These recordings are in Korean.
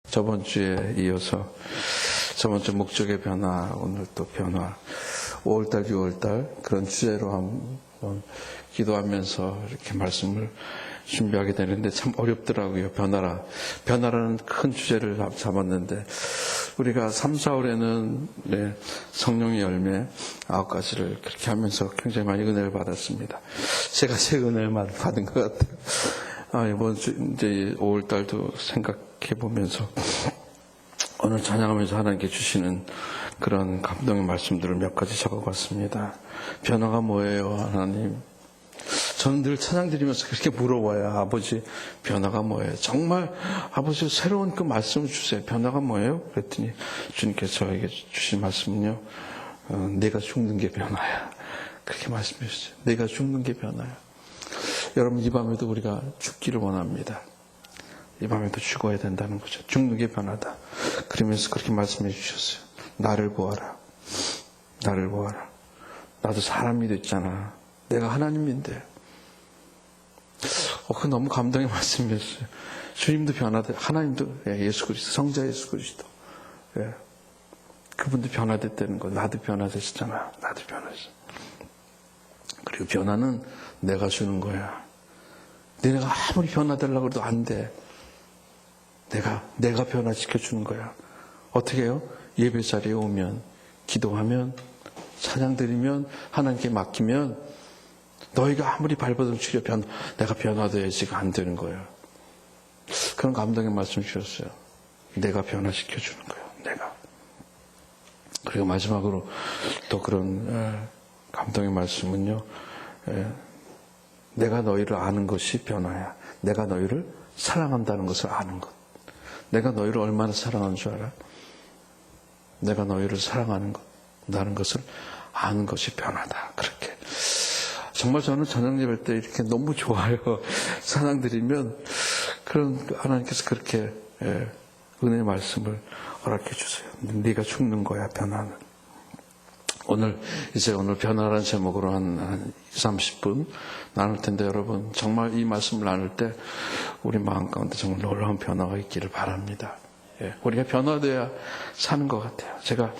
저번 주에 이어서 저번 주 목적의 변화, 오늘 또 변화, 5월달, 6월달 그런 주제로 한번 기도하면서 이렇게 말씀을 준비하게 되는데 참 어렵더라고요. 변화라는 큰 주제를 잡았는데 우리가 3, 4월에는 성령의 열매 9가지를 그렇게 하면서 굉장히 많이 은혜를 받았습니다. 제가 제 은혜를 받은 것 같아요. 이번 주 이제 5월달도 생각해 보면서 오늘 찬양하면서 하나님께 주시는 그런 감동의 말씀들을 몇 가지 적어봤습니다. 변화가 뭐예요, 하나님? 저는 늘 찬양 드리면서 그렇게 물어봐요. 아버지, 변화가 뭐예요? 정말 아버지 새로운 그 말씀을 주세요. 변화가 뭐예요? 그랬더니 주님께서 저에게 주신 말씀은요, 내가 죽는 게 변화야. 그렇게 말씀해 주세요. 내가 죽는 게 변화야. 여러분, 이 밤에도 우리가 죽기를 원합니다. 이 밤에도 죽어야 된다는 거죠. 죽는 게 변하다. 그러면서 그렇게 말씀해 주셨어요. 나를 보아라. 나를 보아라. 나도 사람이 됐잖아. 내가 하나님인데. 그거 너무 감동의 말씀이었어요. 주님도 변화돼. 하나님도, 예수 그리스도, 성자 예수 그리스도. 그분도 변화됐다는 거. 나도 변화됐었잖아. 나도 변화했어. 그리고 변화는 내가 주는 거야. 내가 아무리 변화되려고 해도 안 돼. 내가 변화시켜 주는 거야. 어떻게 해요? 예배 자리에 오면, 기도하면, 찬양 드리면, 하나님께 맡기면, 너희가 아무리 발버둥 치려 내가 변화돼야지가 안 되는 거예요. 그런 감동의 말씀 주셨어요. 내가 변화시켜 주는 거예요. 내가. 그리고 마지막으로 또 그런 감동의 말씀은요. 내가 너희를 아는 것이 변화야. 내가 너희를 사랑한다는 것을 아는 것. 내가 너희를 얼마나 사랑하는 줄 알아? 내가 너희를 사랑하는 것을 아는 것이 변화다. 그렇게. 정말 저는 저녁 예배 때 이렇게 너무 좋아요. 찬양 드리면 그런 하나님께서 그렇게 은혜의 말씀을 허락해 주세요. 네가 죽는 거야, 변화는. 오늘 변화라는 제목으로 한 30분 나눌 텐데 여러분 정말 이 말씀을 나눌 때 우리 마음 가운데 정말 놀라운 변화가 있기를 바랍니다. 우리가 변화돼야 사는 것 같아요. 제가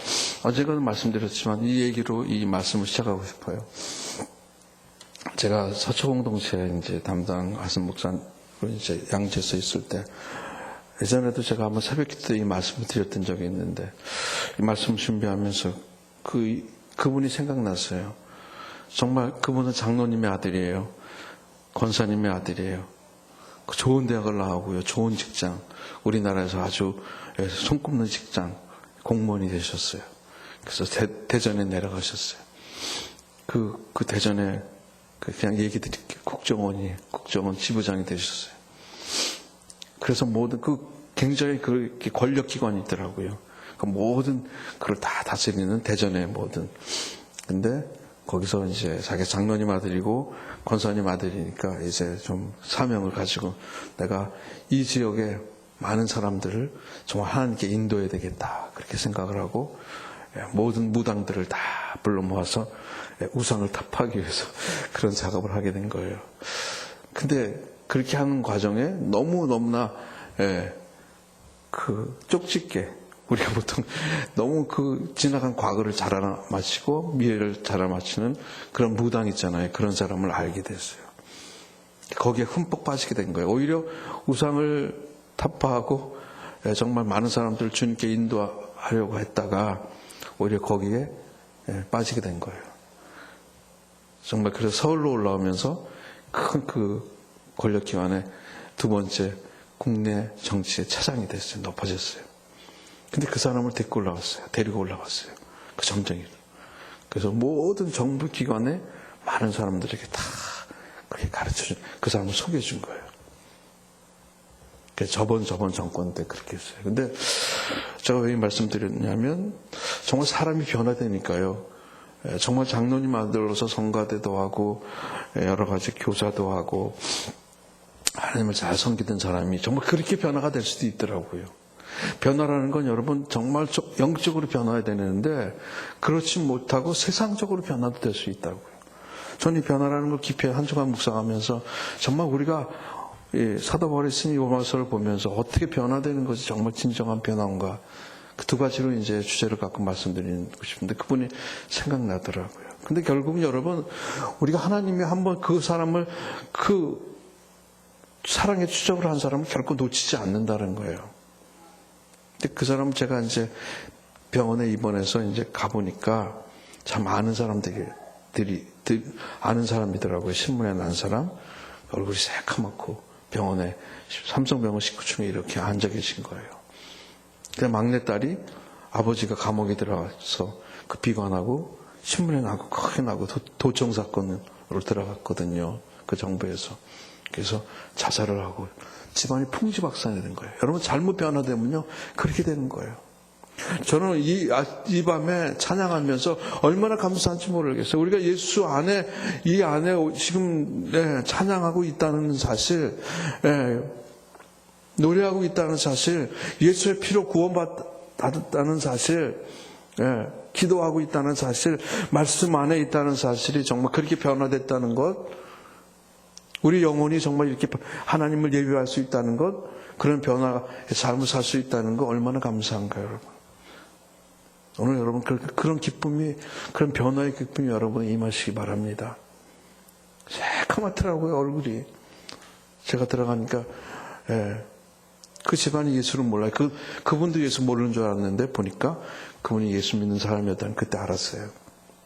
언젠가는 말씀드렸지만 이 얘기로 이 말씀을 시작하고 싶어요. 제가 서초공동체 이제 담당 아슨 목사로 이제 양재에서 있을 때 예전에도 제가 한번 새벽기도 때 이 말씀을 드렸던 적이 있는데 이 말씀을 준비하면서 그분이 생각났어요. 정말 그분은 장로님의 아들이에요. 권사님의 아들이에요. 좋은 대학을 나오고요. 좋은 직장. 우리나라에서 아주 손꼽는 직장. 공무원이 되셨어요. 그래서 대전에 내려가셨어요. 그 대전에 그냥 얘기 드릴게요. 국정원 지부장이 되셨어요. 그래서 모든 굉장히 그렇게 권력기관이 있더라고요. 모든 그걸 다 다스리는 대전의 모든. 근데 거기서 이제 자기 장로님 아들이고 권사님 아들이니까 이제 좀 사명을 가지고 내가 이 지역에 많은 사람들을 정말 하나님께 인도해야 되겠다. 그렇게 생각을 하고 모든 무당들을 다 불러 모아서 우상을 타파하기 위해서 그런 작업을 하게 된 거예요. 근데 그렇게 하는 과정에 너무나 쪽집게 우리가 보통 너무 지나간 과거를 잘 알아맞히고 미래를 잘 알아맞히는 그런 무당 있잖아요. 그런 사람을 알게 됐어요. 거기에 흠뻑 빠지게 된 거예요. 오히려 우상을 타파하고 정말 많은 사람들을 주님께 인도하려고 했다가 오히려 거기에 빠지게 된 거예요. 정말 그래서 서울로 올라오면서 큰 권력기관의 두 번째 국내 정치의 차장이 됐어요. 높아졌어요. 근데 그 사람을 데리고 올라갔어요. 그 점쟁이를. 그래서 모든 정부 기관에 많은 사람들에게 다 그렇게 가르쳐준, 그 사람을 소개해준 거예요. 저번 정권 때 그렇게 했어요. 근데 제가 왜 이 말씀드렸냐면 정말 사람이 변화되니까요. 정말 장로님 아들로서 성가대도 하고 여러 가지 교사도 하고 하나님을 잘 섬기던 사람이 정말 그렇게 변화가 될 수도 있더라고요. 변화라는 건 여러분 정말 영적으로 변화해야 되는데 그렇지 못하고 세상적으로 변화도 될 수 있다고요. 저는 이 변화라는 걸 깊이 한 주간 묵상하면서 정말 우리가 사도 바울의 쓴 로마서를 보면서 어떻게 변화되는 것이 정말 진정한 변화인가, 그 두 가지로 이제 주제를 갖고 말씀드리고 싶은데 그분이 생각나더라고요. 근데 결국 여러분, 우리가 하나님이 한번 그 사람을 그 사랑의 추적을 한 사람을 결코 놓치지 않는다는 거예요. 근데 그 사람 제가 이제 병원에 입원해서 이제 가보니까 참 아는 사람들이 아는 사람이더라고요. 신문에 난 사람, 얼굴이 새카맣고 병원에 삼성병원 19층에 이렇게 앉아 계신 거예요. 근데 막내딸이 아버지가 감옥에 들어가서 그 비관하고 신문에 나고 크게 나고 도청 사건으로 들어갔거든요. 그 정부에서. 그래서 자살을 하고 집안이 풍지박산이 된 거예요. 여러분, 잘못 변화되면요 그렇게 되는 거예요. 저는 이 밤에 찬양하면서 얼마나 감사한지 모르겠어요. 우리가 예수 안에, 이 안에 지금 찬양하고 있다는 사실, 노래하고 있다는 사실, 예수의 피로 구원받았다는 사실, 기도하고 있다는 사실, 말씀 안에 있다는 사실이 정말 그렇게 변화됐다는 것, 우리 영혼이 정말 이렇게 하나님을 예배할 수 있다는 것, 그런 변화의 삶을 살 수 있다는 것, 얼마나 감사한가요, 여러분. 오늘 여러분 그런 기쁨이, 그런 변화의 기쁨이 여러분에 임하시기 바랍니다. 새카맣더라고요, 얼굴이. 제가 들어가니까 그 집안이 예수를 몰라요. 그분도 예수 모르는 줄 알았는데 보니까 그분이 예수 믿는 사람이었다는 그때 알았어요.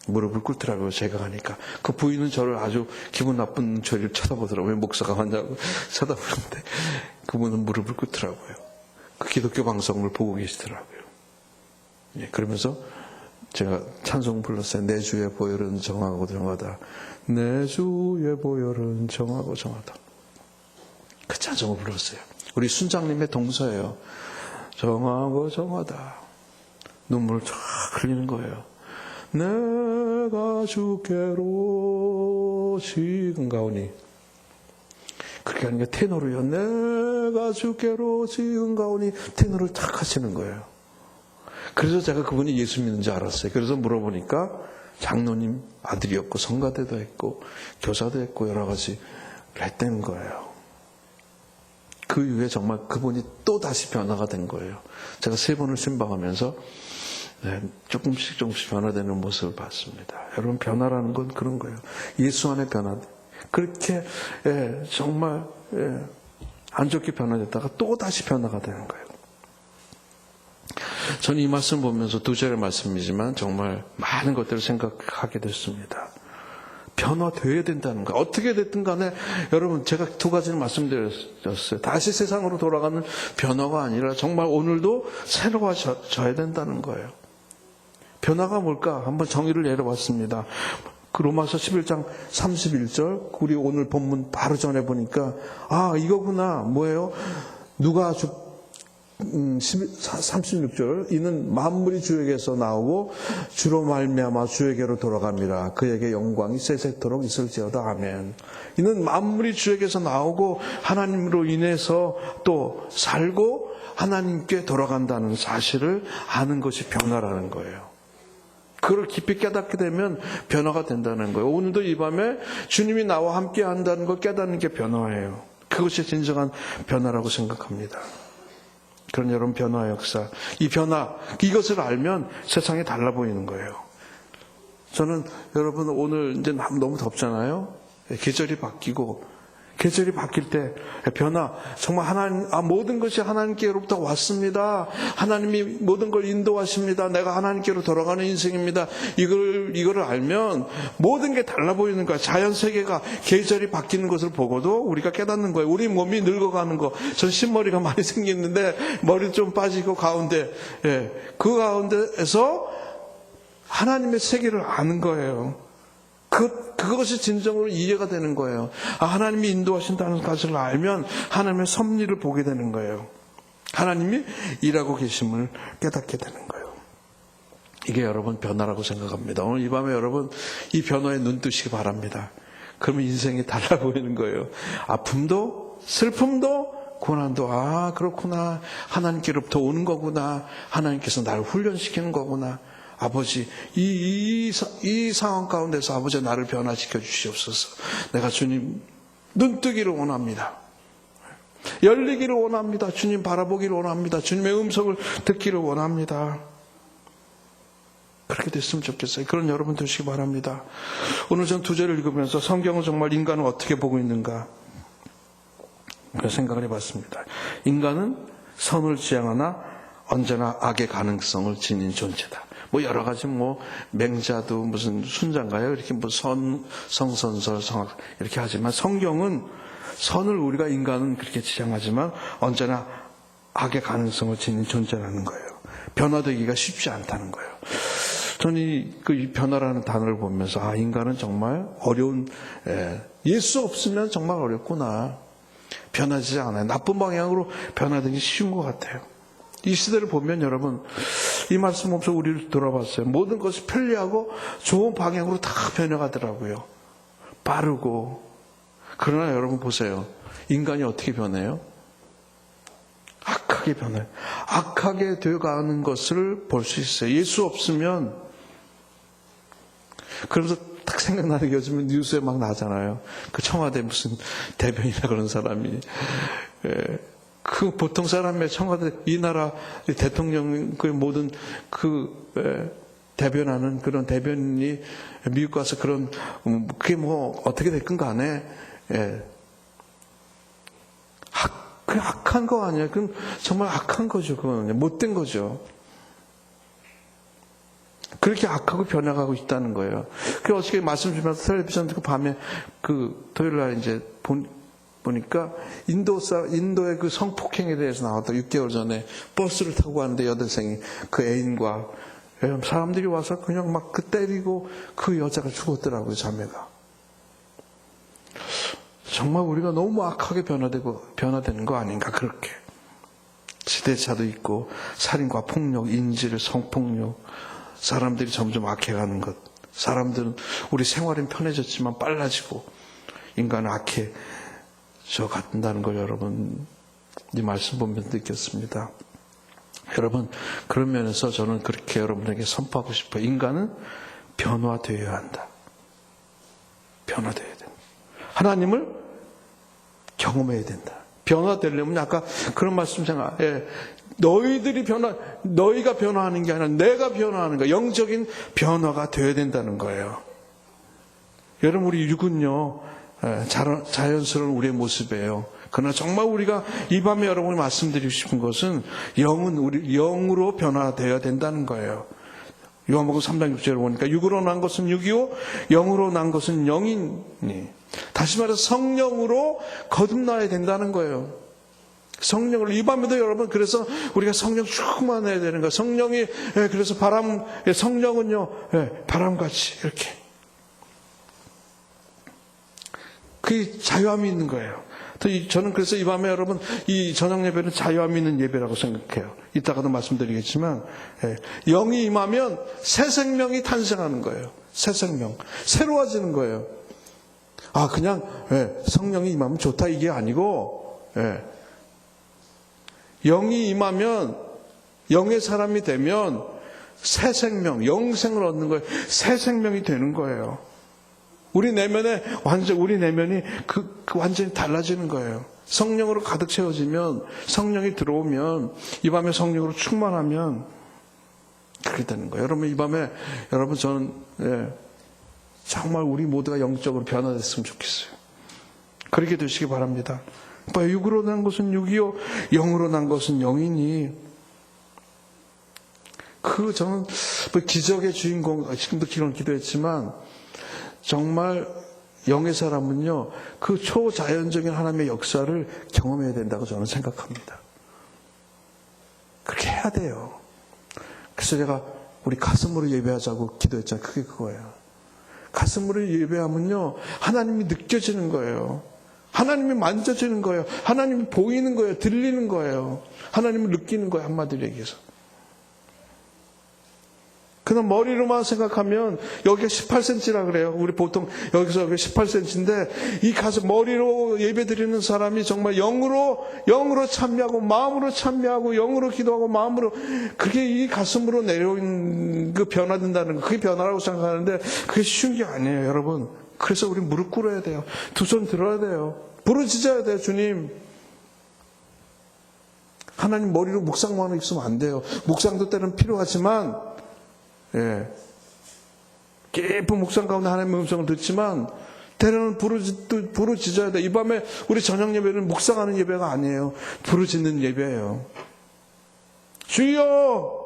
무릎을 꿇더라고요, 제가 가니까. 그 부인은 저를 아주 기분 나쁜 저를 쳐다보더라고요. 왜 목사가 왔냐고 쳐다보는데 그분은 무릎을 꿇더라고요. 그 기독교 방송을 보고 계시더라고요. 그러면서 제가 찬송 불렀어요. 내 주의 보혈은 정하고 정하다. 내 주의 보혈은 정하고 정하다. 그 찬송을 불렀어요. 우리 순장님의 동서예요. 정하고 정하다. 눈물을 쫙 흘리는 거예요. 내가 주께로 지은가오니. 그렇게 하는 게 테너로요. 내가 주께로 지은가오니. 테너를 탁 하시는 거예요. 그래서 제가 그분이 예수 믿는 줄 알았어요. 그래서 물어보니까 장로님 아들이었고 성가대도 했고 교사도 했고 여러 가지를 했다는 거예요. 그 이후에 정말 그분이 또 다시 변화가 된 거예요. 제가 3번을 신방하면서 조금씩 변화되는 모습을 봤습니다. 여러분, 변화라는 건 그런 거예요. 예수 안에 변화. 그렇게 정말 안 좋게 변화됐다가 또 다시 변화가 되는 거예요. 저는 이 말씀 보면서 2절의 말씀이지만 정말 많은 것들을 생각하게 됐습니다. 변화되어야 된다는 거. 어떻게 됐든 간에 여러분, 제가 2가지를 말씀드렸어요. 다시 세상으로 돌아가는 변화가 아니라 정말 오늘도 새로워져야 된다는 거예요. 변화가 뭘까? 한번 정의를 내려봤습니다. 그 로마서 11장 31절, 우리 오늘 본문 바로 전에 보니까 이거구나. 뭐예요? 누가 36절, 이는 만물이 주에게서 나오고 주로 말미암아 주에게로 돌아갑니다. 그에게 영광이 세세토록 있을지어다. 아멘. 이는 만물이 주에게서 나오고 하나님으로 인해서 또 살고 하나님께 돌아간다는 사실을 아는 것이 변화라는 거예요. 그걸 깊이 깨닫게 되면 변화가 된다는 거예요. 오늘도 이 밤에 주님이 나와 함께 한다는 걸 깨닫는 게 변화예요. 그것이 진정한 변화라고 생각합니다. 그런 여러분, 변화 역사, 이 변화, 이것을 알면 세상이 달라 보이는 거예요. 저는 여러분, 오늘 이제 너무 덥잖아요. 계절이 바뀌고, 계절이 바뀔 때 변화, 정말 하나님, 모든 것이 하나님께로부터 왔습니다. 하나님이 모든 걸 인도하십니다. 내가 하나님께로 돌아가는 인생입니다. 이거를 알면 모든 게 달라 보이는 거야. 자연 세계가 계절이 바뀌는 것을 보고도 우리가 깨닫는 거예요. 우리 몸이 늙어가는 거. 전 신머리가 많이 생겼는데 머리 좀 빠지고 가운데, 그 가운데에서 하나님의 세계를 아는 거예요. 그것이 진정으로 이해가 되는 거예요. 하나님이 인도하신다는 것을 알면 하나님의 섭리를 보게 되는 거예요. 하나님이 일하고 계심을 깨닫게 되는 거예요. 이게 여러분 변화라고 생각합니다. 오늘 이 밤에 여러분 이 변화에 눈 뜨시기 바랍니다. 그러면 인생이 달라 보이는 거예요. 아픔도 슬픔도 고난도 그렇구나. 하나님께로부터 오는 거구나. 하나님께서 나를 훈련시키는 거구나. 아버지, 이 상황 가운데서 아버지 나를 변화시켜 주시옵소서. 내가 주님 눈뜨기를 원합니다. 열리기를 원합니다. 주님 바라보기를 원합니다. 주님의 음성을 듣기를 원합니다. 그렇게 됐으면 좋겠어요. 그런 여러분 되시기 바랍니다. 오늘 전 두 절을 읽으면서 성경은 정말 인간을 어떻게 보고 있는가 그런 생각을 해봤습니다. 인간은 선을 지향하나 언제나 악의 가능성을 지닌 존재다. 뭐 여러 가지 뭐 맹자도 무슨 순자인가요? 이렇게 뭐 성선설 성악 이렇게 하지만 성경은 선을 우리가 인간은 그렇게 지향하지만 언제나 악의 가능성을 지닌 존재라는 거예요. 변화되기가 쉽지 않다는 거예요. 저는 이 변화라는 단어를 보면서 인간은 정말 어려운 예수 없으면 정말 어렵구나. 변하지 않아요. 나쁜 방향으로 변화되기 쉬운 것 같아요. 이 시대를 보면 여러분 이 말씀 보면서 우리를 돌아봤어요. 모든 것이 편리하고 좋은 방향으로 다 변해가더라고요. 빠르고. 그러나 여러분 보세요. 인간이 어떻게 변해요? 악하게 변해요. 악하게 되어가는 것을 볼 수 있어요. 예수 없으면 그러면서 딱 생각나는 게 요즘 뉴스에 막 나잖아요. 그 청와대 무슨 대변이나 그런 사람이 그 보통 사람의 청와대 이 나라 대통령 그 모든 대변하는 그런 대변인이 미국 가서 그런 그게 뭐 어떻게 됐건 간에 그 악한 거 아니에요. 그건 정말 악한 거죠. 그건 못된 거죠. 그렇게 악하고 변해가고 있다는 거예요. 그래서 어저께 말씀 주면서 텔레비전 듣고 밤에 토요일 날 이제 보니까 인도의 그 성폭행에 대해서 나왔다. 6개월 전에 버스를 타고 가는데 여대생이 그 애인과 사람들이 와서 그냥 막 때리고 그 여자가 죽었더라고요. 자매가. 정말 우리가 너무 악하게 변화되는 거 아닌가 그렇게. 지대차도 있고 살인과 폭력, 인질, 성폭력 사람들이 점점 악해가는 것. 사람들은 우리 생활은 편해졌지만 빨라지고 인간은 악해져 간다는 걸 여러분 이 말씀 보면서 느꼈습니다. 여러분 그런 면에서 저는 그렇게 여러분에게 선포하고 싶어요. 인간은 변화되어야 한다. 변화되어야 된다. 하나님을 경험해야 된다. 변화되려면 아까 그런 말씀 생각. 너희가 변화하는 게 아니라 내가 변화하는 거야. 영적인 변화가 되어야 된다는 거예요. 여러분 우리 육은요 자연스러운 우리의 모습이에요. 그러나 정말 우리가 이 밤에 여러분이 말씀드리고 싶은 것은 영은 우리 영으로 변화되어야 된다는 거예요. 요한복음 3장 6절에 보니까 육으로 난 것은 육이요 영으로 난 것은 영이니. 다시 말해서 성령으로 거듭나야 된다는 거예요. 성령을 이 밤에도 여러분 그래서 우리가 성령 충만해야 되는 거예요. 성령이 그래서 성령은요 바람같이 이렇게 그 자유함이 있는 거예요. 저는 그래서 이 밤에 여러분 이 저녁 예배는 자유함이 있는 예배라고 생각해요. 이따가도 말씀드리겠지만 영이 임하면 새 생명이 탄생하는 거예요. 새 생명 새로워지는 거예요. 그냥 성령이 임하면 좋다 이게 아니고 영이 임하면 영의 사람이 되면 새 생명, 영생을 얻는 거예요. 새 생명이 되는 거예요. 우리 내면이 완전히 달라지는 거예요. 성령으로 가득 채워지면 성령이 들어오면 이 밤에 성령으로 충만하면 그렇게 되는 거예요. 여러분 이 밤에 저는 정말 우리 모두가 영적으로 변화됐으면 좋겠어요. 그렇게 되시기 바랍니다. 육으로 난 것은 육이요 영으로 난 것은 영이니. 저는 기적의 주인공 지금도 기도는 기도했지만 정말 영의 사람은요 그 초자연적인 하나님의 역사를 경험해야 된다고 저는 생각합니다. 그렇게 해야 돼요. 그래서 제가 우리 가슴으로 예배하자고 기도했잖아요. 그게 그거예요. 가슴으로 예배하면요 하나님이 느껴지는 거예요. 하나님이 만져지는 거예요. 하나님이 보이는 거예요. 들리는 거예요. 하나님을 느끼는 거예요. 한마디로 얘기해서. 그냥 머리로만 생각하면 여기가 18cm라 그래요. 우리 보통 여기서 18cm인데 이 가슴 머리로 예배드리는 사람이 정말 영으로 참여하고 마음으로 참여하고 영으로 기도하고 마음으로 그게 이 가슴으로 내려온 그 변화된다는 거 그게 변화라고 생각하는데 그게 쉬운 게 아니에요. 여러분. 그래서 우리 무릎 꿇어야 돼요. 두 손 들어야 돼요. 부르짖어야 돼요. 주님 하나님 머리로 묵상만 있으면 안 돼요. 묵상도 때는 필요하지만, 깊은 묵상 가운데 하나님의 음성을 듣지만, 때로는 부르짖어야 돼. 이 밤에 우리 저녁 예배는 묵상하는 예배가 아니에요. 부르짖는 예배예요. 주여!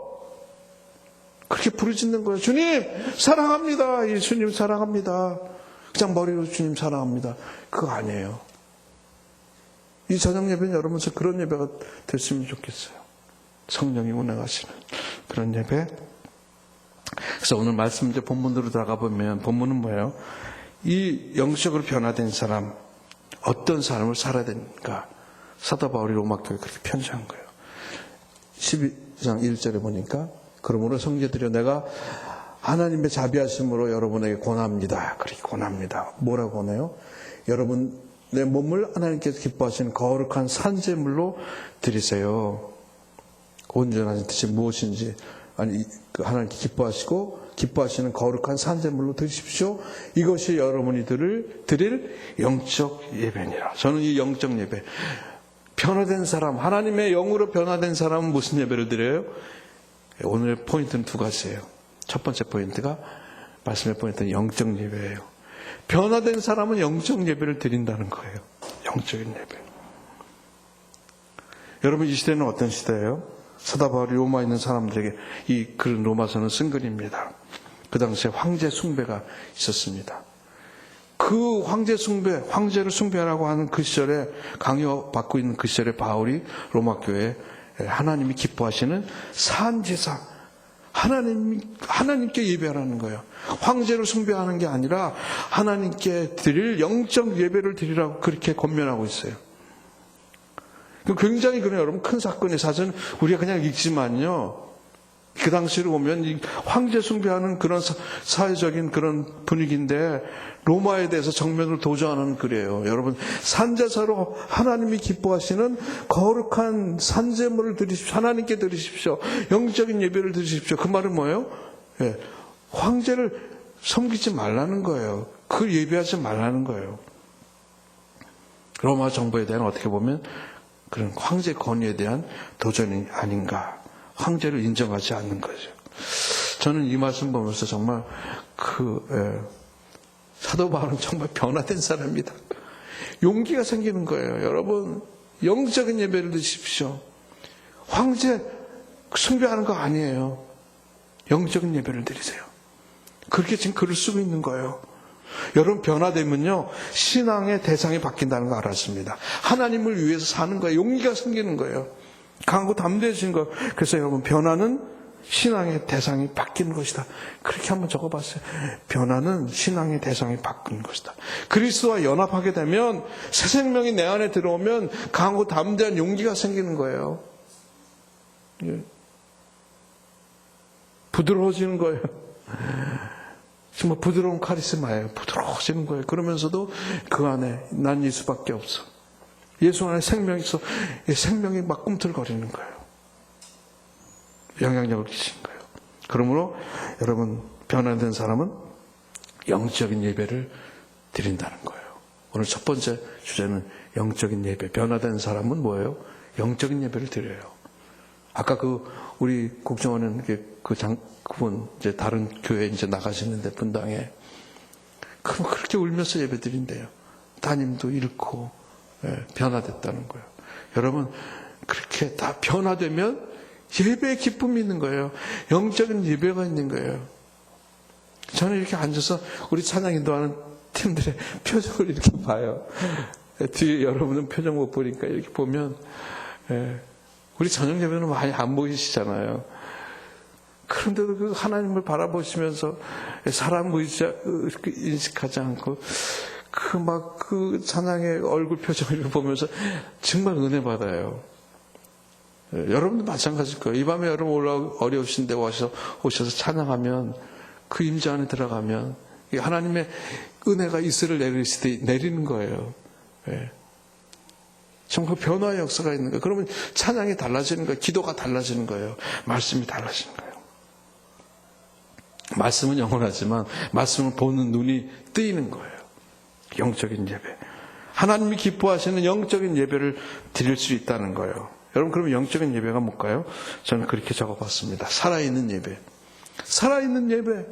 그렇게 부르짖는 거예요. 주님, 사랑합니다. 이 주님 사랑합니다. 그냥 머리로 주님 사랑합니다. 그거 아니에요. 이 저녁 예배는 여러분들 그런 예배가 됐으면 좋겠어요. 성령이 운행하시는 그런 예배. 그래서 오늘 말씀 이제 본문으로 들어가 보면 본문은 뭐예요? 이 영적으로 변화된 사람, 어떤 삶을 살아야 되는가? 사도 바울이 로마교회에 그렇게 편지한 거예요. 12장 1절에 보니까 그러므로 형제들이여 내가 하나님의 자비하심으로 여러분에게 권합니다. 그렇게 권합니다. 뭐라고 하나요? 여러분 내 몸을 하나님께서 기뻐하시는 거룩한 산제물로 드리세요. 온전한 뜻이 무엇인지 하나님께 기뻐하시는 거룩한 산제물로 드리십시오. 이것이 여러분이 드릴 영적 예배니라. 저는 이 영적 예배, 변화된 사람, 하나님의 영으로 변화된 사람은 무슨 예배를 드려요? 오늘 포인트는 두 가지예요. 첫 번째 포인트가, 말씀의 포인트는 영적 예배예요. 변화된 사람은 영적 예배를 드린다는 거예요. 영적인 예배. 여러분, 이 시대는 어떤 시대예요? 사도 바울이 로마에 있는 사람들에게 이 글 로마서는 쓴 글입니다. 그 당시에 황제 숭배가 있었습니다. 그 황제 숭배, 황제를 숭배하라고 하는 그 시절에, 강요받고 있는 그 시절에 바울이 로마 교회에 하나님이 기뻐하시는 산제사, 하나님께 예배하라는 거예요. 황제를 숭배하는 게 아니라 하나님께 드릴 영적 예배를 드리라고 그렇게 권면하고 있어요. 굉장히 그래요. 여러분, 큰 사건의 사전 우리가 그냥 읽지만요, 그 당시로 보면 이 황제 숭배하는 그런 사회적인 그런 분위기인데 로마에 대해서 정면으로 도전하는 글이에요. 여러분, 산제사로 하나님이 기뻐하시는 거룩한 산제물을 드리십시오. 하나님께 드리십시오. 영적인 예배를 드리십시오. 그 말은 뭐예요? 황제를 섬기지 말라는 거예요. 그걸 예배하지 말라는 거예요. 로마 정부에 대한 어떻게 보면 그런 황제 권위에 대한 도전이 아닌가. 황제를 인정하지 않는 거죠. 저는 이 말씀 보면서 정말 사도 바울은 정말 변화된 사람입니다. 용기가 생기는 거예요. 여러분, 영적인 예배를 드십시오. 황제 숭배하는 거 아니에요. 영적인 예배를 드리세요. 그렇게 지금 글을 쓰고 있는 거예요. 여러분, 변화되면요, 신앙의 대상이 바뀐다는 거 알았습니다. 하나님을 위해서 사는 거예요. 용기가 생기는 거예요. 강하고 담대해진 거. 그래서 여러분, 변화는 신앙의 대상이 바뀌는 것이다. 그렇게 한번 적어봤어요. 변화는 신앙의 대상이 바뀌는 것이다. 그리스도와 연합하게 되면, 새 생명이 내 안에 들어오면 강하고 담대한 용기가 생기는 거예요. 부드러워지는 거예요. 정말 부드러운 카리스마예요. 부드러워지는 거예요. 그러면서도 그 안에 난 예수밖에 없어. 예수 안에 생명이 있어. 생명이 막 꿈틀거리는 거예요. 영향력을 끼치는 거예요. 그러므로 여러분, 변화된 사람은 영적인 예배를 드린다는 거예요. 오늘 첫 번째 주제는 영적인 예배. 변화된 사람은 뭐예요? 영적인 예배를 드려요. 아까 우리 국정원은 그분 이제 다른 교회 이제 나가시는데 분당에, 그럼 그렇게 울면서 예배 드린대요. 따님도 잃고 변화됐다는 거예요. 여러분, 그렇게 다 변화되면 예배의 기쁨이 있는 거예요. 영적인 예배가 있는 거예요. 저는 이렇게 앉아서 우리 찬양 인도하는 팀들의 표정을 이렇게 봐요. 뒤에 여러분은 표정 못 보니까 이렇게 보면, 우리 저녁 예배는 많이 안 보이시잖아요. 그런데도 그 하나님을 바라보시면서 사람 인식하지 않고 그 찬양의 얼굴 표정을 보면서 정말 은혜 받아요. 여러분도 마찬가지일 거예요. 이 밤에 여러분 어려우신데 오셔서 찬양하면, 그 임재 안에 들어가면 하나님의 은혜가 이슬을 내리는 거예요. 정말 변화의 역사가 있는 거예요. 그러면 찬양이 달라지는 거예요. 기도가 달라지는 거예요. 말씀이 달라지는 거예요. 말씀은 영원하지만 말씀을 보는 눈이 뜨이는 거예요. 영적인 예배. 하나님이 기뻐하시는 영적인 예배를 드릴 수 있다는 거예요. 여러분, 그러면 영적인 예배가 뭘까요? 저는 그렇게 적어봤습니다. 살아있는 예배. 살아있는 예배.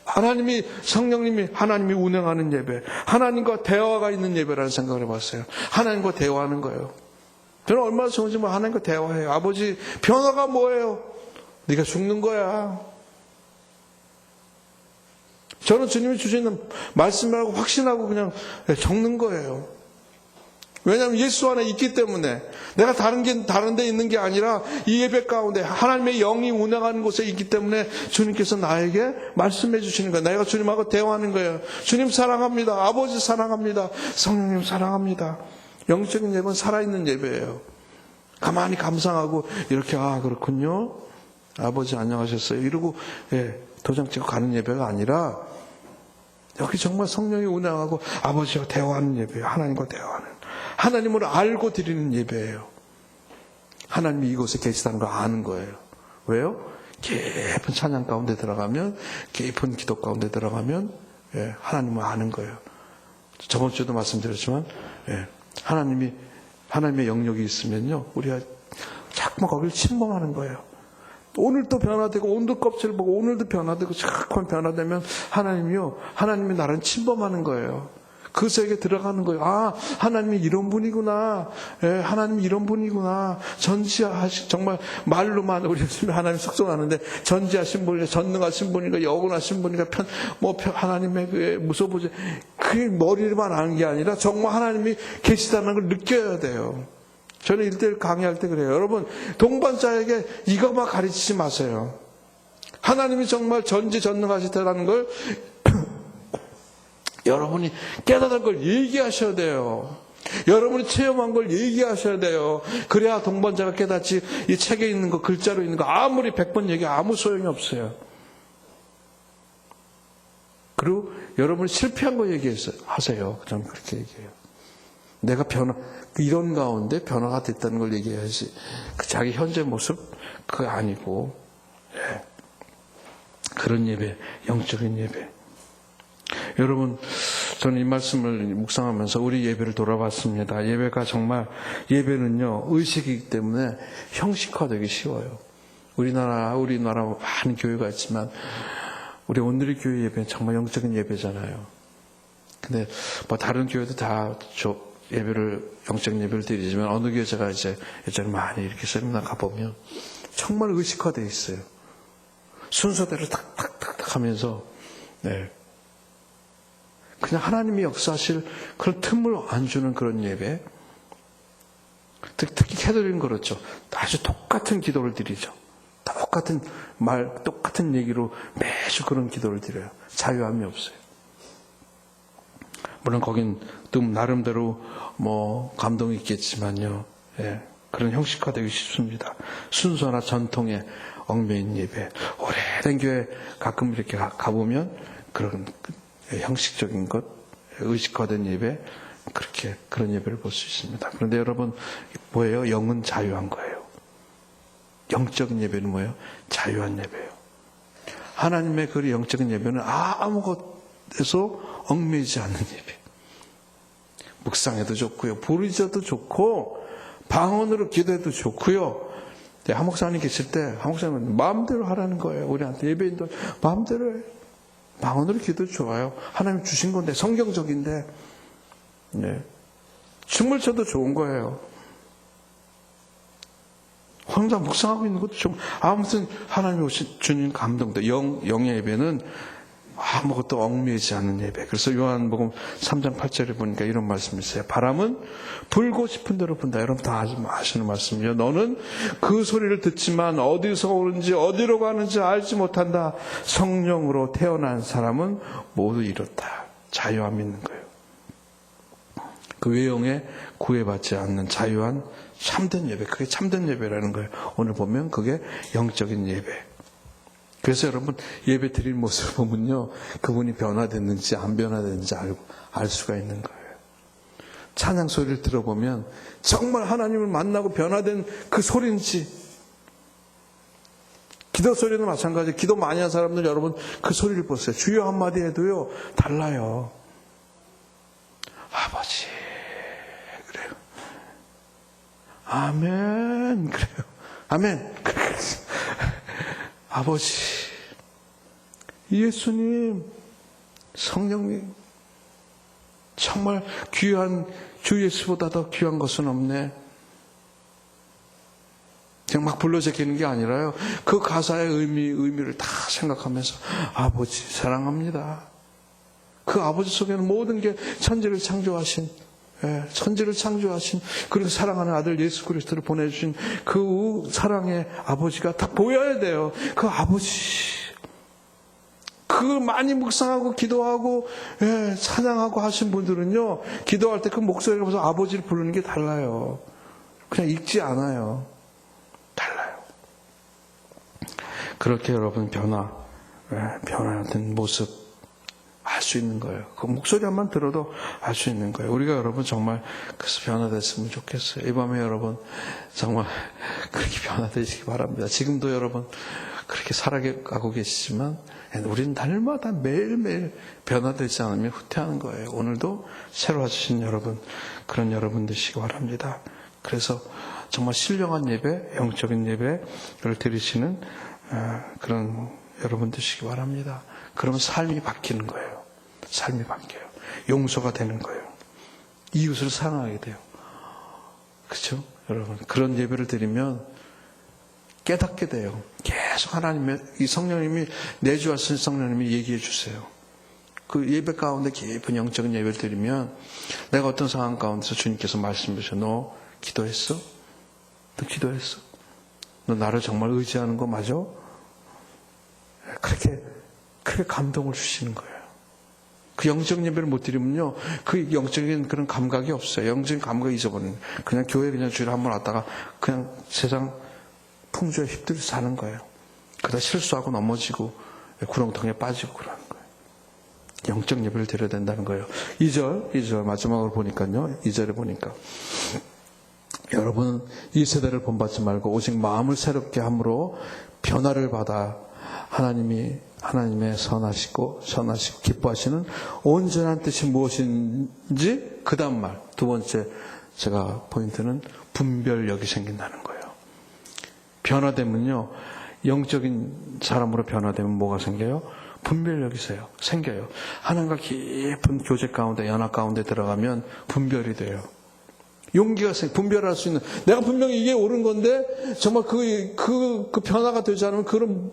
하나님이, 성령님이, 하나님이 운행하는 예배. 하나님과 대화가 있는 예배라는 생각을 해봤어요. 하나님과 대화하는 거예요. 저는 얼마나 좋은지만 하나님과 대화해요. 아버지, 변화가 뭐예요? 네가 죽는 거야. 저는 주님이 주시는 말씀을 확신하고 그냥 적는 거예요. 왜냐하면 예수 안에 있기 때문에, 내가 다른 데 있는 게 아니라 이 예배 가운데 하나님의 영이 운행하는 곳에 있기 때문에 주님께서 나에게 말씀해 주시는 거예요. 내가 주님하고 대화하는 거예요. 주님 사랑합니다. 아버지 사랑합니다. 성령님 사랑합니다. 영적인 예배는 살아있는 예배예요. 가만히 감상하고 이렇게, 아 그렇군요, 아버지 안녕하셨어요 이러고 도장 찍고 가는 예배가 아니라, 여기 정말 성령이 운행하고 아버지와 대화하는 예배예요. 하나님과 대화하는, 하나님을 알고 드리는 예배예요. 하나님이 이곳에 계시다는 걸 아는 거예요. 왜요? 깊은 찬양 가운데 들어가면, 깊은 기도 가운데 들어가면 하나님을 아는 거예요. 저번 주에도 말씀드렸지만 하나님의 영역이 있으면요, 우리가 자꾸만 거기를 침범하는 거예요. 오늘도 변화되고, 오늘도 껍질을 보고, 오늘도 변화되고, 자꾸만 변화되면 하나님이 나를 침범하는 거예요. 그 세계에 들어가는 거예요. 아, 하나님이 이런 분이구나. 하나님이 이런 분이구나. 전지하신, 정말 말로만 우리 하나님 숙성하는데, 전지하신 분이가, 전능하신 분이가, 영원하신 분이가, 하나님의 무소부재, 그게 머리로만 아는 게 아니라 정말 하나님이 계시다는 걸 느껴야 돼요. 저는 1:1 강의할 때 그래요. 여러분, 동반자에게 이것만 가르치지 마세요. 하나님이 정말 전지전능하시다라는 걸 여러분이 깨달은 걸 얘기하셔야 돼요. 여러분이 체험한 걸 얘기하셔야 돼요. 그래야 동반자가 깨닫지, 이 책에 있는 거, 글자로 있는 거 아무리 100번 얘기 아무 소용이 없어요. 그리고 여러분이 실패한 거 하세요. 저는 그렇게 얘기해요. 내가 이런 가운데 변화가 됐다는 걸 얘기해야지, 그 자기 현재 모습 그거 아니고, 그런 예배, 영적인 예배. 여러분, 저는 이 말씀을 묵상하면서 우리 예배를 돌아봤습니다. 예배는요, 의식이기 때문에 형식화되기 쉬워요. 우리나라 많은 교회가 있지만, 우리 오늘의 교회 예배는 정말 영적인 예배잖아요. 근데 다른 교회도 다 영적인 예배를 드리지만, 어느 교회 제가 예전에 많이 이렇게 세미나 가보면 정말 의식화되어 있어요. 순서대로 탁탁탁탁 하면서, 그냥 하나님이 역사하실 그런 틈을 안 주는 그런 예배. 특히 캐톨릭은 그렇죠. 아주 똑같은 기도를 드리죠. 똑같은 말, 똑같은 얘기로 매주 그런 기도를 드려요. 자유함이 없어요. 물론 거긴 또 나름대로 감동이 있겠지만요. 그런 형식화되기 쉽습니다. 순서나 전통에 얽매인 예배. 오래된 교회 가끔 이렇게 가보면 그런 형식적인 것, 의식화된 예배, 그런 예배를 볼 수 있습니다. 그런데 여러분, 뭐예요? 영은 자유한 거예요. 영적인 예배는 뭐예요? 자유한 예배예요. 하나님의 그 영적인 예배는 아무것에서 얽매이지 않는 예배. 묵상해도 좋고요, 부르짖어도 좋고, 방언으로 기도해도 좋고요. 한 목사님 계실 때, 한 목사님은 마음대로 하라는 거예요. 우리한테 예배인도 마음대로 해요. 방언으로 기도도 좋아요. 하나님 주신 건데, 성경적인데, 춤을 춰도 좋은 거예요. 혼자 묵상하고 있는 것도 좀, 아무튼 하나님이 오신 주님 감동돼. 영의 예배는 아무것도 얽매이지 않는 예배. 그래서 요한복음 3장 8절에 보니까 이런 말씀이 있어요. 바람은 불고 싶은 대로 분다. 여러분 다 아시는 말씀이에요. 너는 그 소리를 듣지만 어디서 오는지 어디로 가는지 알지 못한다. 성령으로 태어난 사람은 모두 이렇다. 자유함이 있는 거예요. 그 외형에 구애받지 않는 자유한 참된 예배. 그게 참된 예배라는 거예요. 오늘 보면 그게 영적인 예배. 그래서 여러분, 예배 드릴 모습을 보면요, 그분이 변화됐는지 안 변화됐는지 알 수가 있는 거예요. 찬양 소리를 들어보면 정말 하나님을 만나고 변화된 그 소리인지, 기도 소리는 마찬가지. 기도 많이 한 사람들 여러분 그 소리를 보세요. 주여 한마디 해도요 달라요. 아버지 그래요. 아멘. 그래요. 아멘. 아버지, 예수님, 성령님, 정말 귀한 주 예수보다 더 귀한 것은 없네. 그냥 막 불러 제끼는 게 아니라요. 그 가사의 의미를 다 생각하면서 아버지 사랑합니다. 그 아버지 속에는 모든 게 천지를 창조하신 그리고 사랑하는 아들 예수 그리스도를 보내주신 그 사랑의 아버지가 다 보여야 돼요. 그 아버지, 그 많이 묵상하고 기도하고 찬양하고 하신 분들은요, 기도할 때 그 목소리를 보면서 아버지를 부르는 게 달라요. 그냥 읽지 않아요. 달라요. 그렇게 여러분 변화된 모습 알 수 있는 거예요. 그 목소리만 들어도 알 수 있는 거예요. 우리가 여러분 정말 그래서 변화됐으면 좋겠어요. 이 밤에 여러분 정말 그렇게 변화되시기 바랍니다. 지금도 여러분 그렇게 살아가고 계시지만 우리는 날마다 매일매일 변화되지 않으면 후퇴하는 거예요. 오늘도 새로 와주신 여러분, 그런 여러분 되시기 바랍니다. 그래서 정말 신령한 예배, 영적인 예배를 드리시는 그런 여러분 되시기 바랍니다. 그러면 삶이 바뀌는 거예요. 삶이 바뀌어요. 용서가 되는 거예요. 이웃을 사랑하게 돼요. 그렇죠? 여러분, 그런 예배를 드리면 깨닫게 돼요. 계속 하나님의, 이 성령님이, 내주하신 성령님이 얘기해 주세요. 그 예배 가운데 깊은 영적인 예배를 드리면 내가 어떤 상황 가운데서 주님께서 말씀해 주셔. 너 기도했어? 너 기도했어? 너 나를 정말 의지하는 거 맞아? 그렇게 감동을 주시는 거예요. 그 영적 예배를 못 드리면요, 그 영적인 그런 감각이 없어요. 영적인 감각이 잊어버리는 거예요. 그냥 교회 그냥 주일에 한 번 왔다가 그냥 세상 풍조에 휩들려 사는 거예요. 그러다 실수하고 넘어지고 구렁텅이에 빠지고 그러는 거예요. 영적 예배를 드려야 된다는 거예요. 2절 마지막으로 보니까요. 2절에 보니까 여러분 이 세대를 본받지 말고 오직 마음을 새롭게 함으로 변화를 받아 하나님의 선하시고 기뻐하시는 온전한 뜻이 무엇인지 그 다음 말, 두 번째 제가 포인트는 분별력이 생긴다는 거예요. 변화되면요, 영적인 사람으로 변화되면 뭐가 생겨요? 분별력이 생겨요. 하나님과 깊은 교제 가운데, 연합 가운데 들어가면 분별이 돼요. 용기가 분별할 수 있는, 내가 분명히 이게 옳은 건데 정말 그 변화가 되지 않으면 그럼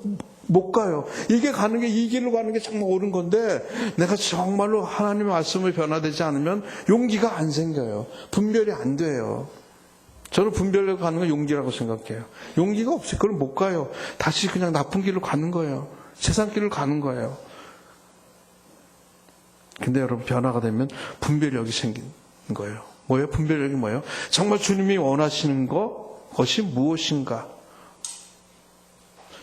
못 가요. 이게 가는 게, 이 길로 가는 게 정말 옳은 건데 내가 정말로 하나님의 말씀을 변화되지 않으면 용기가 안 생겨요. 분별이 안 돼요. 저는 분별력 가는 건 용기라고 생각해요. 용기가 없이 그걸 못 가요. 다시 그냥 나쁜 길로 가는 거예요. 세상 길을 가는 거예요. 근데 여러분 변화가 되면 분별력이 생기는 거예요. 뭐예요? 분별력이 뭐예요? 정말 주님이 원하시는 것이 무엇인가?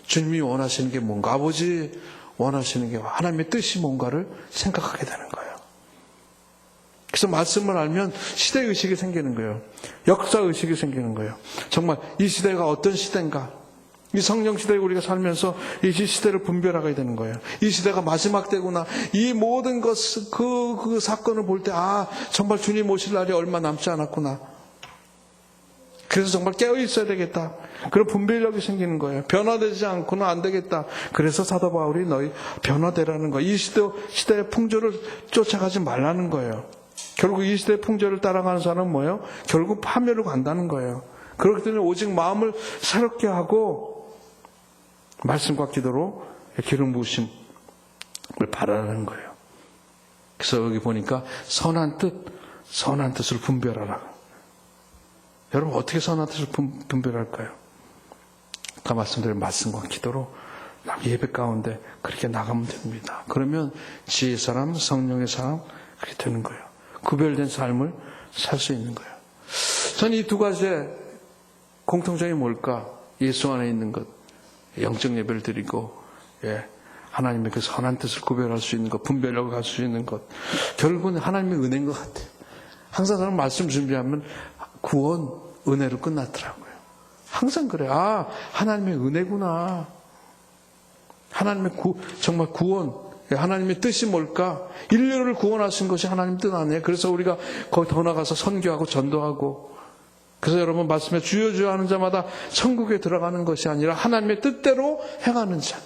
주님이 원하시는 게 뭔가? 아버지 원하시는 게 하나님의 뜻이 뭔가를 생각하게 되는 거예요. 그래서 말씀을 알면 시대의식이 생기는 거예요. 역사의식이 생기는 거예요. 정말 이 시대가 어떤 시대인가? 이 성령 시대에 우리가 살면서 이 시대를 분별하게 되는 거예요. 이 시대가 마지막 때구나. 이 모든 그 사건을 볼 때, 정말 주님 오실 날이 얼마 남지 않았구나. 그래서 정말 깨어 있어야 되겠다. 그런 분별력이 생기는 거예요. 변화되지 않고는 안 되겠다. 그래서 사도 바울이 너희 변화되라는 거예요. 이 시대의 풍조를 쫓아가지 말라는 거예요. 결국 이 시대의 풍조를 따라가는 사람은 뭐예요? 결국 파멸을 간다는 거예요. 그렇기 때문에 오직 마음을 새롭게 하고 말씀과 기도로 기름 부으심을 바라는 거예요. 그래서 여기 보니까 선한 뜻을 분별하라. 여러분 어떻게 선한 뜻을 분별할까요? 아까 말씀드린 말씀과 기도로 예배 가운데 그렇게 나가면 됩니다. 그러면 지혜의 사람, 성령의 사람 그렇게 되는 거예요. 구별된 삶을 살 수 있는 거예요. 저는 이 두 가지의 공통점이 뭘까? 예수 안에 있는 것, 영적 예배를 드리고 하나님의 그 선한 뜻을 구별할 수 있는 것, 분별력을 가질 수 있는 것, 결국은 하나님의 은혜인 것 같아요. 항상 저는 말씀 준비하면 구원, 은혜로 끝났더라고요. 항상 그래요. 하나님의 은혜구나. 하나님의 정말 구원, 하나님의 뜻이 뭘까? 인류를 구원하신 것이 하나님 뜻 아니에요? 그래서 우리가 거기 더 나가서 선교하고 전도하고 그래서 여러분 말씀에 주여 주여 하는 자마다 천국에 들어가는 것이 아니라 하나님의 뜻대로 행하는 자.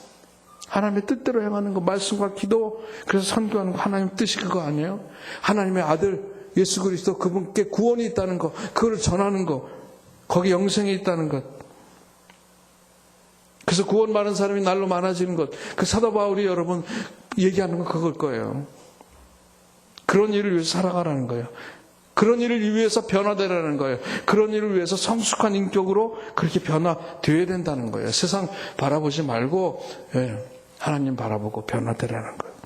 하나님의 뜻대로 행하는 거, 말씀과 기도, 그래서 선교하는 거, 하나님 뜻이 그거 아니에요? 하나님의 아들 예수 그리스도 그분께 구원이 있다는 거, 그걸 전하는 거, 거기 영생이 있다는 것. 그래서 구원 받은 사람이 날로 많아지는 것. 그 사도 바울이 여러분 얘기하는 건 그걸 거예요. 그런 일을 위해서 살아가라는 거예요. 그런 일을 위해서 변화되라는 거예요. 그런 일을 위해서 성숙한 인격으로 그렇게 변화되어야 된다는 거예요. 세상 바라보지 말고 하나님 바라보고 변화되라는 거예요.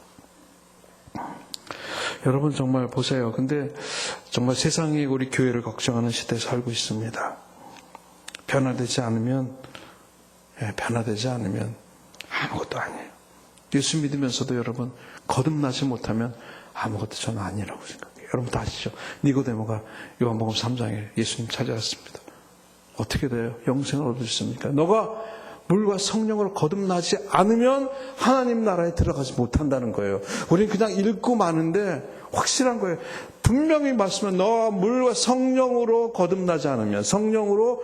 여러분 정말 보세요. 근데 정말 세상이 우리 교회를 걱정하는 시대에 살고 있습니다. 변화되지 않으면 아무것도 아니에요. 예수 믿으면서도 여러분 거듭나지 못하면 아무것도 저는 아니라고 생각해요. 여러분 다 아시죠? 니고데모가 요한복음 3장에 예수님 찾아왔습니다. 어떻게 돼요? 영생을 얻을 수 있습니까? 너가 물과 성령으로 거듭나지 않으면 하나님 나라에 들어가지 못한다는 거예요. 우리는 그냥 읽고 마는데 확실한 거예요. 분명히 말씀은 너가 물과 성령으로 거듭나지 않으면, 성령으로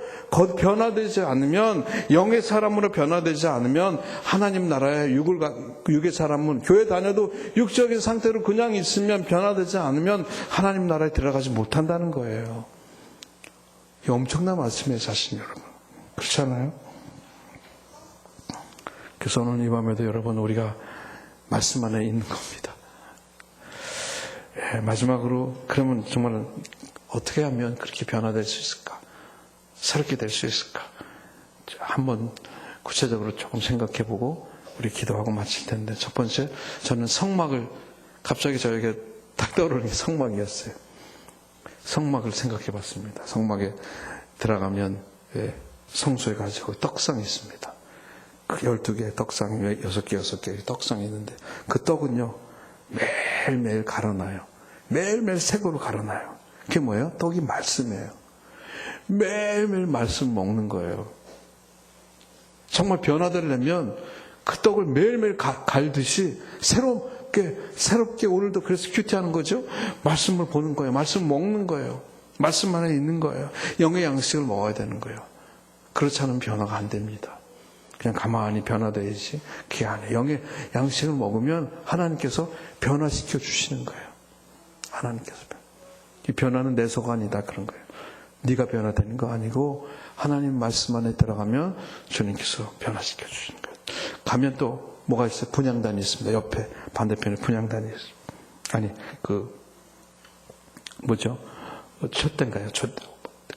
변화되지 않으면, 영의 사람으로 변화되지 않으면 하나님 나라에 육의 사람은 교회 다녀도 육적인 상태로 그냥 있으면 변화되지 않으면 하나님 나라에 들어가지 못한다는 거예요. 이 엄청난 말씀이에요, 자신 여러분. 그렇지 않아요? 그래서 오늘 이 밤에도 여러분 우리가 말씀 안에 있는 겁니다. 마지막으로 그러면 정말 어떻게 하면 그렇게 변화될 수 있을까? 새롭게 될 수 있을까? 한번 구체적으로 조금 생각해보고 우리 기도하고 마칠 텐데, 첫 번째, 저는 성막을, 갑자기 저에게 딱 떠오르는 게 성막이었어요. 성막을 생각해봤습니다. 성막에 들어가면 성소에 가지고 떡상이 있습니다. 그 12개의 떡상이 6개 떡상이 있는데 그 떡은요 매일매일 갈아놔요. 매일매일 색으로 갈아놔요. 그게 뭐예요? 떡이 말씀이에요. 매일매일 말씀 먹는 거예요. 정말 변화되려면 그 떡을 매일매일 갈듯이 새롭게 오늘도 그래서 큐티하는 거죠. 말씀을 보는 거예요. 말씀 먹는 거예요. 말씀 안에 있는 거예요. 영의 양식을 먹어야 되는 거예요. 그렇지 않으면 변화가 안 됩니다. 그냥 가만히 변화돼야지. 그게 아니에요. 영의 양식을 먹으면 하나님께서 변화시켜 주시는 거예요. 하나님께서. 이 변화는 내 소관이다 그런 거예요. 네가 변화되는 거 아니고 하나님 말씀 안에 들어가면 주님께서 변화시켜 주시는 거예요. 가면 또 뭐가 있어요? 분향단이 있습니다. 옆에 반대편에 분향단이 있어요. 아니 촛대인가요? 촛대.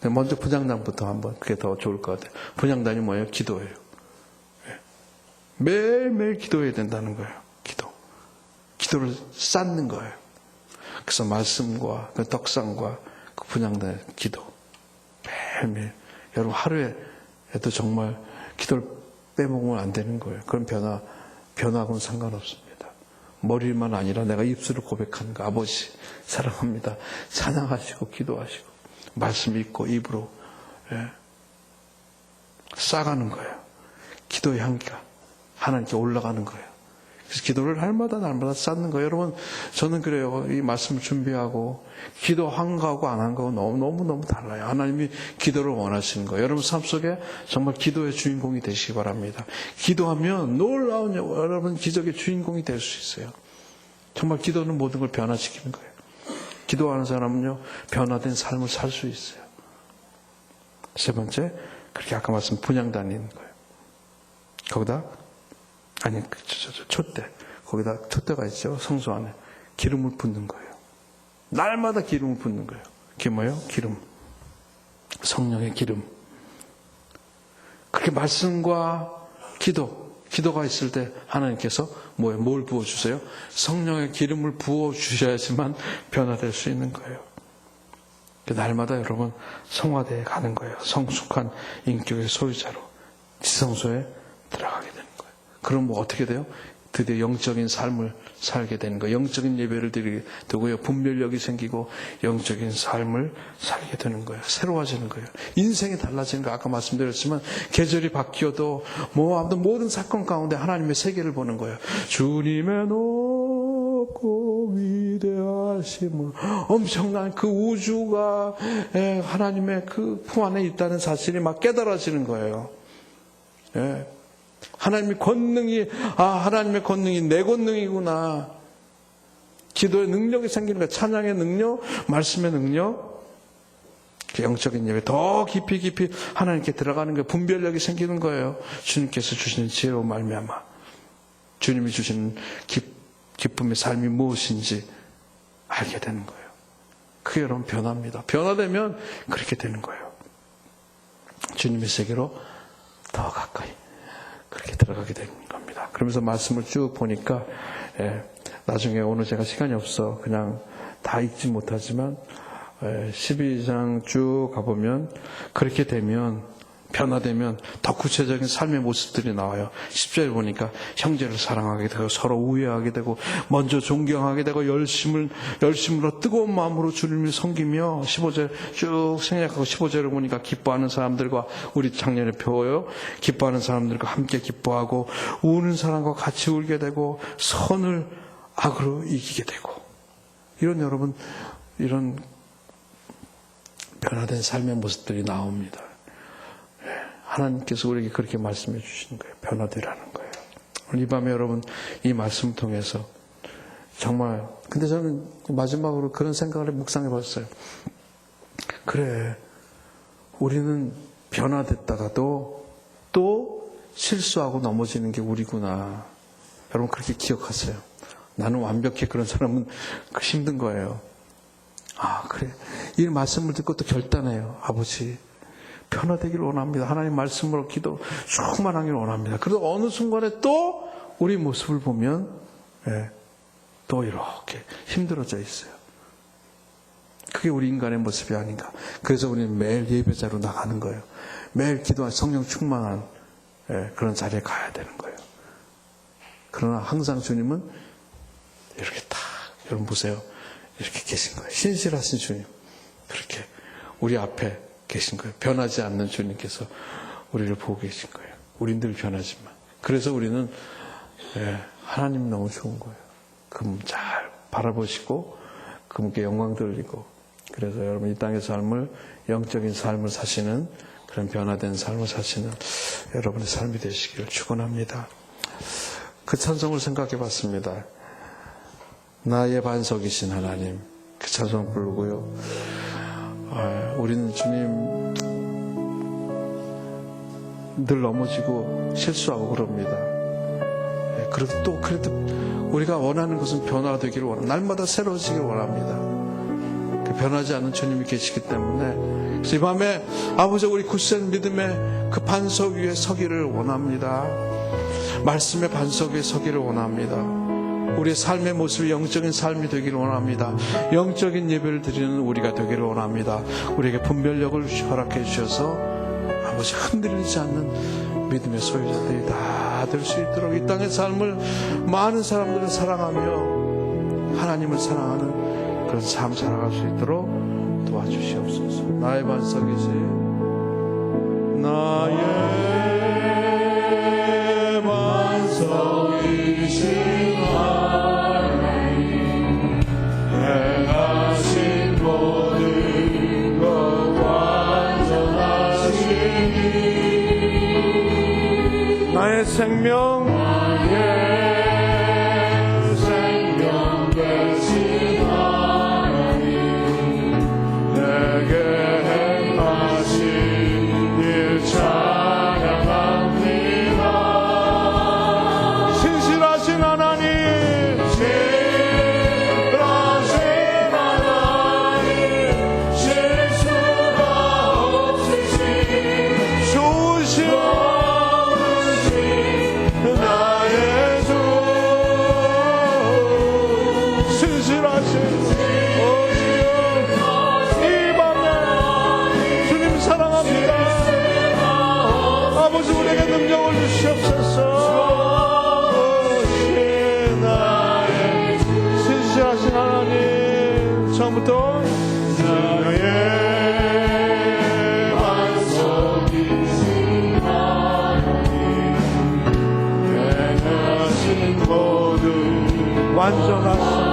먼저 분향단부터 한번, 그게 더 좋을 것 같아요. 분향단이 뭐예요? 기도예요. 매일매일 기도해야 된다는 거예요. 기도를 쌓는 거예요. 그래서 말씀과 그 떡상과 그 분향단의 기도 매일매일. 여러분 하루에도 정말 기도를 빼먹으면 안 되는 거예요. 그런 변화하고는 상관없습니다. 머리만 아니라 내가 입술을 고백하는 거. 아버지 사랑합니다. 찬양하시고 기도하시고 말씀 읽고 입으로 쌓아가는 거예요. 기도의 향기가 하나님께 올라가는 거예요. 그래서 기도를 날마다 쌓는 거예요. 여러분 저는 그래요. 이 말씀을 준비하고 기도 한 거하고 안 한 거하고 너무 달라요. 하나님이 기도를 원하시는 거예요. 여러분 삶 속에 정말 기도의 주인공이 되시기 바랍니다. 기도하면 놀라운 여러분 기적의 주인공이 될 수 있어요. 정말 기도는 모든 걸 변화시키는 거예요. 기도하는 사람은요 변화된 삶을 살 수 있어요. 세 번째, 그렇게 아까 말씀 분향단이 있는 거예요. 거기다 촛대. 거기다 촛대가 있죠. 성소 안에. 기름을 붓는 거예요. 날마다 기름을 붓는 거예요. 그게 뭐예요? 기름. 성령의 기름. 그렇게 말씀과 기도가 있을 때 하나님께서 뭘 부어주세요? 성령의 기름을 부어주셔야지만 변화될 수 있는 거예요. 날마다 여러분 성화대에 가는 거예요. 성숙한 인격의 소유자로 지성소에 들어가게 되는 거예요. 그럼 어떻게 돼요? 드디어 영적인 삶을 살게 되는 거예요. 영적인 예배를 드리게 되고요. 분별력이 생기고 영적인 삶을 살게 되는 거예요. 새로워지는 거예요. 인생이 달라지는 거 아까 말씀드렸지만 계절이 바뀌어도 아무튼 모든 사건 가운데 하나님의 세계를 보는 거예요. 주님의 높고 위대한 전능하심을, 엄청난 그 우주가 하나님의 그 품 안에 있다는 사실이 막 깨달아지는 거예요. 예. 하나님의 권능이, 하나님의 권능이 내 권능이구나. 기도의 능력이 생기는 거예요. 찬양의 능력, 말씀의 능력, 영적인 예배 더 깊이 하나님께 들어가는 거예요. 분별력이 생기는 거예요. 주님께서 주시는 지혜로 말미암아 주님이 주시는 기쁨의 삶이 무엇인지 알게 되는 거예요. 그게 여러분 변화입니다. 변화되면 그렇게 되는 거예요. 주님의 세계로 더 가까이 그렇게 들어가게 되는 겁니다. 그러면서 말씀을 쭉 보니까 나중에 오늘 제가 시간이 없어 그냥 다 읽지 못하지만 12장 쭉 가보면 그렇게 되면 변화되면 더 구체적인 삶의 모습들이 나와요. 10절에 보니까 형제를 사랑하게 되고 서로 우애하게 되고 먼저 존경하게 되고 열심으로 뜨거운 마음으로 주님을 섬기며 15절 쭉 생략하고 15절을 보니까 기뻐하는 사람들과 우리 작년에 배워요. 기뻐하는 사람들과 함께 기뻐하고 우는 사람과 같이 울게 되고 선을 악으로 이기게 되고 여러분 이런 변화된 삶의 모습들이 나옵니다. 하나님께서 우리에게 그렇게 말씀해 주시는 거예요. 변화되라는 거예요. 오늘 이 밤에 여러분 이 말씀을 통해서 정말 근데 저는 마지막으로 그런 생각을 묵상해 봤어요. 그래 우리는 변화됐다가도 또 실수하고 넘어지는 게 우리구나. 여러분 그렇게 기억하세요. 나는 완벽해 그런 사람은 힘든 거예요. 그래. 이 말씀을 듣고 또 결단해요. 아버지, 변화되기를 원합니다. 하나님 말씀으로 기도 충만하기를 원합니다. 그래도 어느 순간에 또 우리 모습을 보면 또 이렇게 힘들어져 있어요. 그게 우리 인간의 모습이 아닌가. 그래서 우리는 매일 예배자로 나가는 거예요. 매일 기도한 성령 충만한 그런 자리에 가야 되는 거예요. 그러나 항상 주님은 이렇게 딱 여러분 보세요. 이렇게 계신 거예요. 신실하신 주님. 그렇게 우리 앞에 계신 거예요. 변하지 않는 주님께서 우리를 보고 계신 거예요. 우린 늘 변하지만. 그래서 우리는 하나님 너무 좋은 거예요. 그분 잘 바라보시고 그분께 영광 돌리고 그래서 여러분 이 땅의 삶을 영적인 삶을 사시는 그런 변화된 삶을 사시는 여러분의 삶이 되시기를 축원합니다. 그 찬송을 생각해 봤습니다. 나의 반석이신 하나님 그 찬송 부르고요. 우리는 주님 늘 넘어지고 실수하고 그럽니다. 그래도 우리가 원하는 것은 변화가 되기를 원합니다. 날마다 새로워지기를 원합니다. 변하지 않는 주님이 계시기 때문에 그래서 이 밤에 아버지 우리 굳센 믿음의 그 반석 위에 서기를 원합니다. 말씀의 반석 위에 서기를 원합니다. 우리의 삶의 모습이 영적인 삶이 되기를 원합니다. 영적인 예배를 드리는 우리가 되기를 원합니다. 우리에게 분별력을 허락해 주셔서 아버지 흔들리지 않는 믿음의 소유자들이 다 될 수 있도록 이 땅의 삶을 많은 사람들을 사랑하며 하나님을 사랑하는 그런 삶 살아갈 수 있도록 도와주시옵소서. 나의 반석이시 나의 반석이시 나의 생명 되신 하나님 내게 행하신 일 찬양합니다. 신실하신 하나님 실수가 없으신 좋으신 처음부터 나의 반석이신 하나님 행하신 모든 완전하신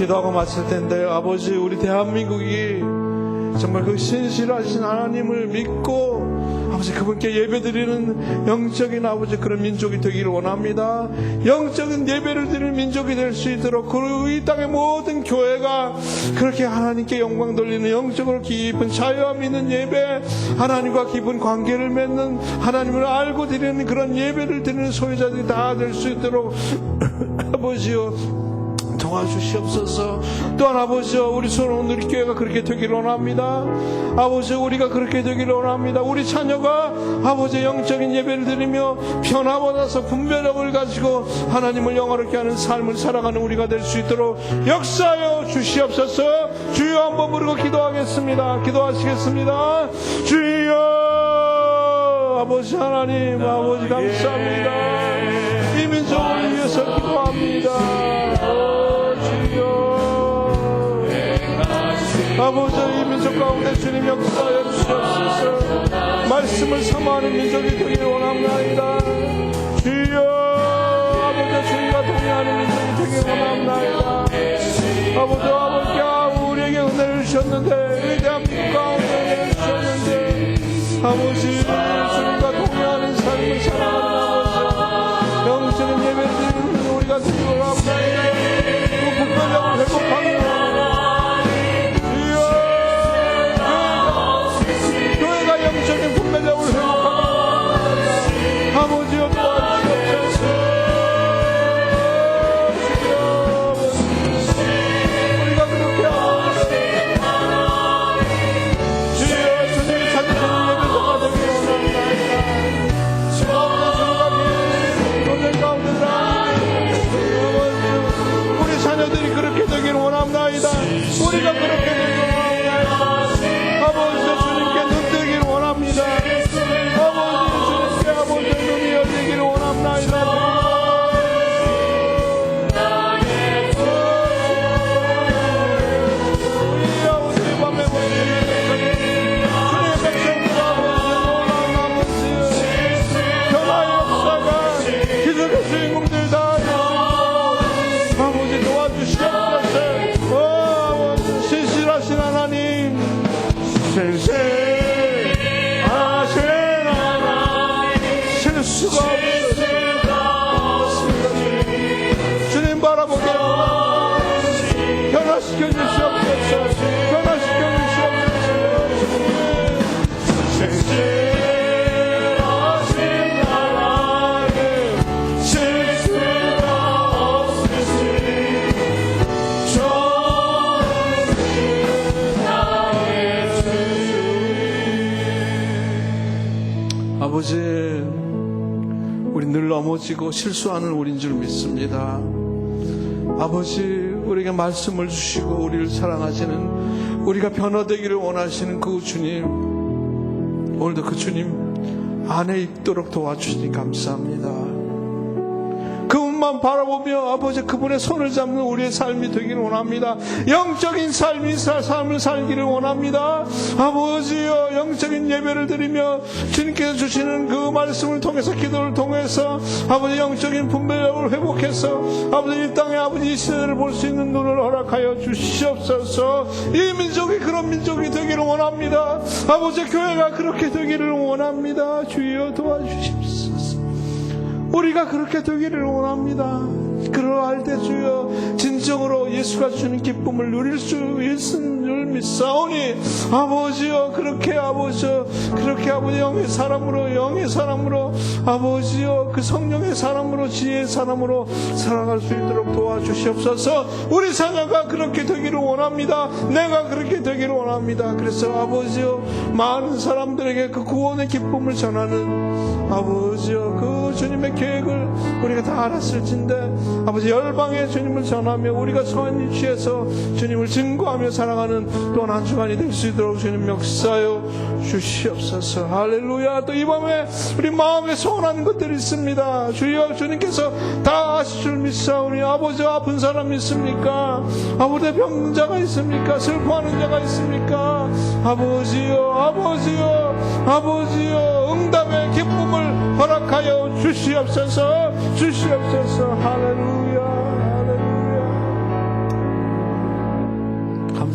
기도하고 마칠 텐데, 아버지, 우리 대한민국이 정말 그 신실하신 하나님을 믿고 아버지 그분께 예배드리는 영적인 아버지 그런 민족이 되기를 원합니다. 영적인 예배를 드리는 민족이 될 수 있도록 그리고 이 땅의 모든 교회가 그렇게 하나님께 영광 돌리는 영적으로 깊은 자유함 있는 예배, 하나님과 깊은 관계를 맺는, 하나님을 알고 드리는 그런 예배를 드리는 소유자들이 다 될 수 있도록 아버지요 도와주시옵소서. 또한 아버지요, 우리 소원 우리 교회가 그렇게 되기를 원합니다. 아버지, 우리가 그렇게 되기를 원합니다. 우리 자녀가 아버지 영적인 예배를 드리며 변화받아서 분별력을 가지고 하나님을 영화롭게 하는 삶을 살아가는 우리가 될 수 있도록 역사하여 주시옵소서. 주여 한번 부르고 기도하겠습니다. 기도하시겠습니다. 주여. 아버지 하나님, 아버지 감사합니다. 이 민족을 위해서 기도합니다. 아버지, 이 민족 가운데 주님 역사하여 주시옵소서. 말씀을 사모하는 민족이 되기를 원합나이다. 주여. 아버지, 주님과 동의하는 민족이 되기를 원합나이다. 아버지, 우리에게 은혜를 주셨는데, 이 대한민국 가운데 은혜를 주셨는데, 아버지, 주님과 동의하는 삶을 살아가는 아버지, 영적인 예배를 드리는 우리가 되기를 원합나이다. 그 분별력을 회복하기를 원합니다. 영적인 분별력을 회복하고 아버지여 도와주시옵소서. 우리가 그렇게 주여 주님이 찾으시는 예배자가 되기를 원합니다. 오늘 가운데 우리 자녀들이 그렇게 되기를 원합나이다. 우리가 그렇게 되기를 원합니다. 아버지 주님께 눈뜨기를 원합니다. 아버지 눈이 열리기를 원합나이다. 우리 밤에 주님의 백성들과 변화의 역사가 기적의 주인공들 다 아버지 도와주시옵소서. 아버지 신실하신 하나님, 신실하신 실수가 없습니다. 주님 바라보게 변화시켜 주시옵소서. 변화시켜 주시옵소서. 신실하신 하나님, 실수가 없으시니 아버지, 우리 늘 넘어지고 실수하는 우리인 줄 믿습니다. 아버지, 우리에게 말씀을 주시고 우리를 사랑하시는, 우리가 변화되기를 원하시는 그 주님, 오늘도 그 주님 안에 있도록 도와주시니 감사합니다. 그분만 바라보며 아버지 그분의 손을 잡는 우리의 삶이 되기를 원합니다. 영적인 삶을 살기를 원합니다. 아버지여, 영적인 예배를 드리며 주님께서 주시는 그 말씀을 통해서, 기도를 통해서 아버지 영적인 분별력을 회복해서 아버지 이 땅에 아버지 이 시대를 볼 수 있는 눈을 허락하여 주시옵소서. 이 민족이 그런 민족이 되기를 원합니다. 아버지 교회가 그렇게 되기를 원합니다. 주여 도와주십시오. 우리가 그렇게 되기를 원합니다. 그러할 때 주여 진정으로 예수가 주는 기쁨을 누릴 수 있는 줄 믿사오니 아버지여, 그렇게 아버지여, 그렇게 아버지 영의 사람으로 아버지여, 그 성령의 사람으로, 지혜의 사람으로 살아갈 수 있도록 도와주시옵소서. 우리 자녀가 그렇게 되기를 원합니다. 내가 그렇게 되기를 원합니다. 그래서 아버지여, 많은 사람들에게 그 구원의 기쁨을 전하는 아버지여, 그 주님의 계획을 우리가 다 알았을진데 아버지 열방에 주님을 전하며 우리가 서한 위치에서 주님을 증거하며 살아가는 또한 한 주간이 될 수 있도록 주님 역사하여 주시옵소서. 할렐루야. 또 이 밤에 우리 마음에 소원하는 것들이 있습니다. 주여, 주님께서 다 아실 줄 믿사오니 아버지, 아픈 사람 있습니까? 아버지 병자가 있습니까? 슬퍼하는 자가 있습니까? 아버지여 응답의 기쁨을 허락하여 주시옵소서. 할렐루야.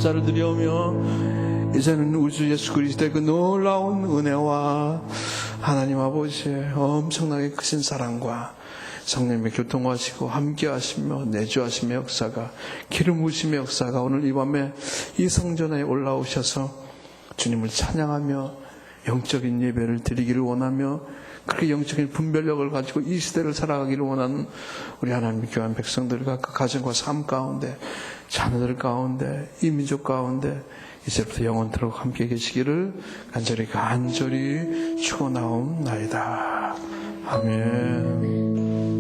감사를 드려오며 이제는 우주 예수 그리스도의 그 놀라운 은혜와 하나님 아버지의 엄청나게 크신 사랑과 성령님의 교통하시고 함께하시며 내주하심의 역사가, 기름 부으심의 역사가 오늘 이 밤에 이 성전에 올라오셔서 주님을 찬양하며 영적인 예배를 드리기를 원하며, 그렇게 영적인 분별력을 가지고 이 시대를 살아가기를 원하는 우리 하나님의 귀한 백성들과 그 가정과 삶 가운데, 자녀들 가운데, 이 민족 가운데 이제부터 영원토록 함께 계시기를 간절히 축원하옵나이다. 아멘.